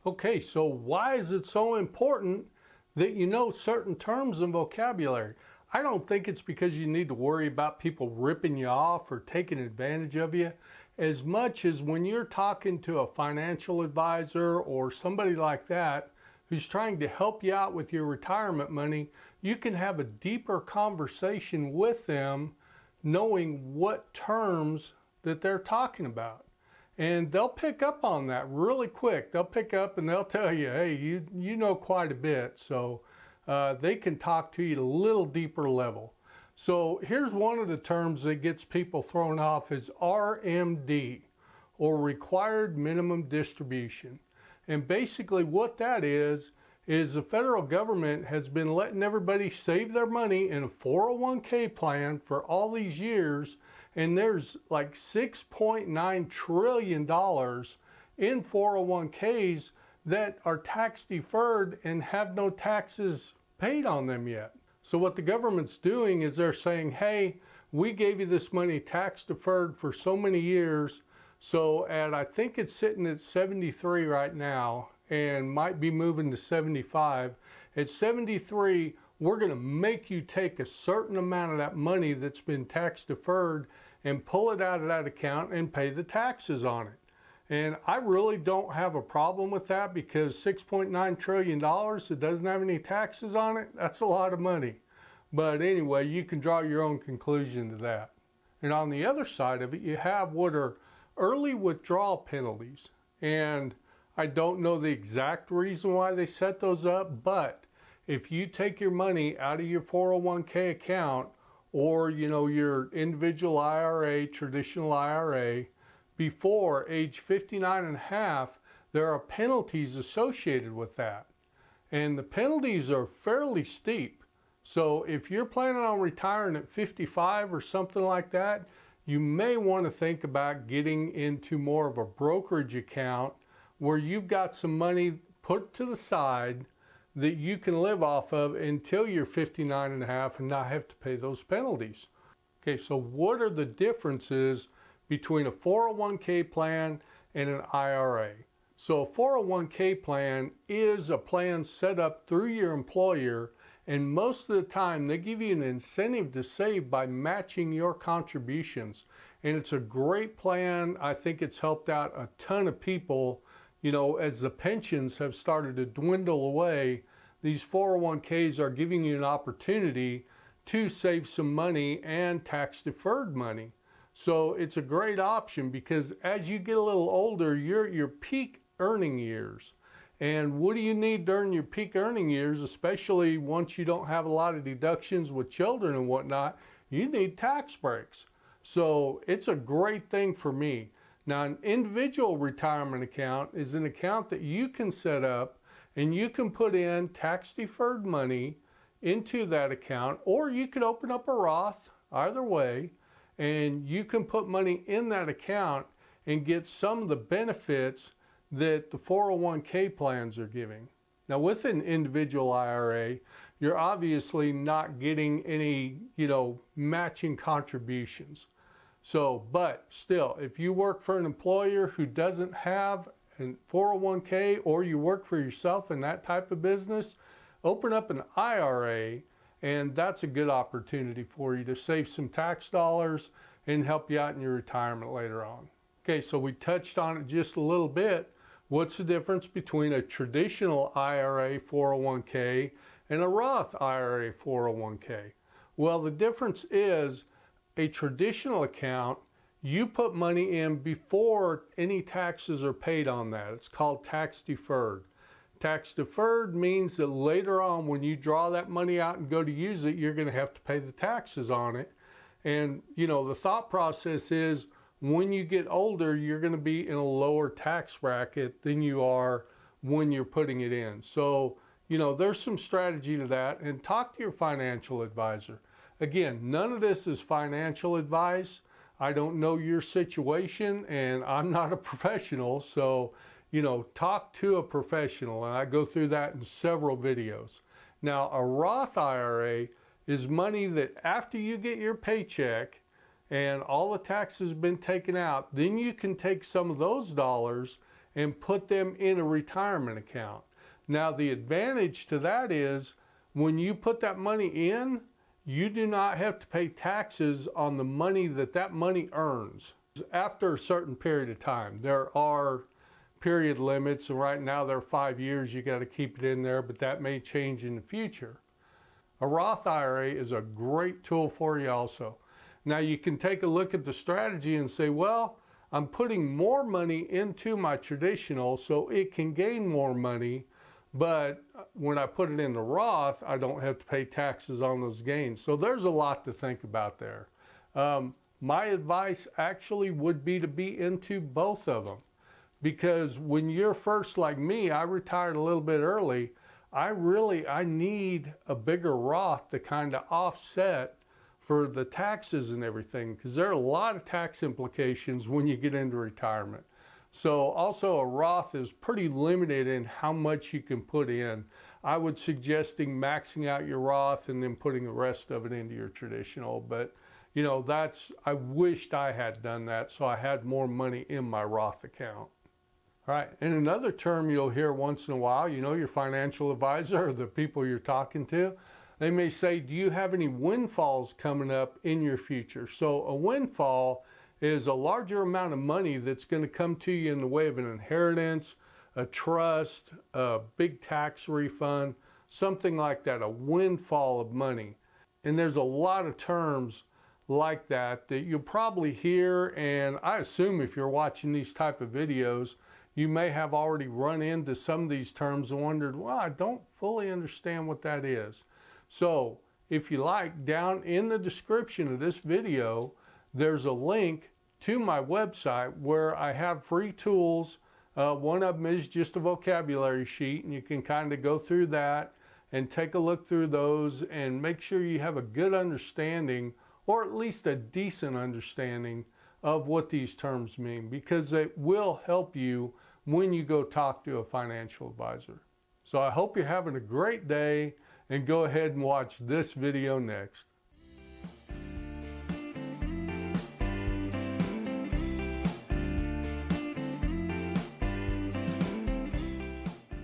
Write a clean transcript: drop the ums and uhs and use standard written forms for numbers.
Okay, so why is it so important that you know certain terms and vocabulary? I don't think it's because you need to worry about people ripping you off or taking advantage of you as much as when you're talking to a financial advisor or somebody like that who's trying to help you out with your retirement money. You can have a deeper conversation with them knowing what terms that they're talking about. And they'll pick up on that really quick. They'll pick up and they'll tell you, hey, you know quite a bit. So they can talk to you at a little deeper level. So here's one of the terms that gets people thrown off is RMD, or Required Minimum Distribution. And basically what that is the federal government has been letting everybody save their money in a 401k plan for all these years. And there's like $6.9 trillion in 401ks that are tax deferred and have no taxes paid on them yet. So what the government's doing is they're saying, hey, we gave you this money tax deferred for so many years. So I think it's sitting at 73 right now and might be moving to 75. At 73, we're going to make you take a certain amount of that money that's been tax deferred and pull it out of that account and pay the taxes on it. And I really don't have a problem with that because $6.9 trillion that doesn't have any taxes on it, that's a lot of money. But anyway, you can draw your own conclusion to that. And on the other side of it, you have what are early withdrawal penalties. And I don't know the exact reason why they set those up, but if you take your money out of your 401k account or your individual IRA, traditional IRA, before age 59 and a half, there are penalties associated with that. And the penalties are fairly steep. So if you're planning on retiring at 55 or something like that, you may want to think about getting into more of a brokerage account where you've got some money put to the side that you can live off of until you're 59 and a half and not have to pay those penalties. Okay, so what are the differences between a 401k plan and an IRA? So a 401k plan is a plan set up through your employer, and most of the time they give you an incentive to save by matching your contributions. And it's a great plan. I think it's helped out a ton of people. As the pensions have started to dwindle away, these 401ks are giving you an opportunity to save some money and tax deferred money. So it's a great option because as you get a little older, you're at your peak earning years. And what do you need during your peak earning years, especially once you don't have a lot of deductions with children and whatnot? You need tax breaks. So it's a great thing for me. Now, an individual retirement account is an account that you can set up and you can put in tax deferred money into that account, or you could open up a Roth, either way, and you can put money in that account and get some of the benefits that the 401k plans are giving. Now, with an individual IRA, you're obviously not getting any, matching contributions. So, but still, if you work for an employer who doesn't have a 401k, or you work for yourself in that type of business, open up an IRA, and that's a good opportunity for you to save some tax dollars and help you out in your retirement later on. Okay, so we touched on it just a little bit. What's the difference between a traditional IRA 401k and a Roth IRA 401k? Well, the difference is a traditional account, you put money in before any taxes are paid on that. It's called tax deferred. Tax deferred means that later on when you draw that money out and go to use it, you're going to have to pay the taxes on it. And the thought process is when you get older, you're going to be in a lower tax bracket than you are when you're putting it in. So, there's some strategy to that, and talk to your financial advisor. Again, none of this is financial advice. I don't know your situation and I'm not a professional. So, talk to a professional, and I go through that in several videos. Now, a Roth IRA is money that after you get your paycheck and all the taxes have been taken out, then you can take some of those dollars and put them in a retirement account. Now, the advantage to that is when you put that money in, you do not have to pay taxes on the money that money earns. After a certain period of time, there are period limits, and right now they're 5 years. You got to keep it in there, but that may change in the future. A Roth IRA is a great tool for you also. Now you can take a look at the strategy and say, well, I'm putting more money into my traditional so it can gain more money, but when I put it in the Roth, I don't have to pay taxes on those gains. So there's a lot to think about there. My advice actually would be to be into both of them. Because when you're first like me, I retired a little bit early, I need a bigger Roth to kind of offset for the taxes and everything, because there are a lot of tax implications when you get into retirement. So also a Roth is pretty limited in how much you can put in. I would suggest maxing out your Roth and then putting the rest of it into your traditional, but you know, I wished I had done that so I had more money in my Roth account. All right, and another term you'll hear once in a while, you know, your financial advisor or the people you're talking to, they may say, do you have any windfalls coming up in your future? So a windfall is a larger amount of money that's going to come to you in the way of an inheritance, a trust, a big tax refund, something like that, a windfall of money. And there's a lot of terms like that you'll probably hear, and I assume if you're watching these type of videos, you may have already run into some of these terms and wondered, well, I don't fully understand what that is. So if you like, down in the description of this video, there's a link to my website where I have free tools. One of them is just a vocabulary sheet, and you can kind of go through that and take a look through those and make sure you have a good understanding, or at least a decent understanding of what these terms mean, because it will help you when you go talk to a financial advisor. So I hope you're having a great day, and go ahead and watch this video next.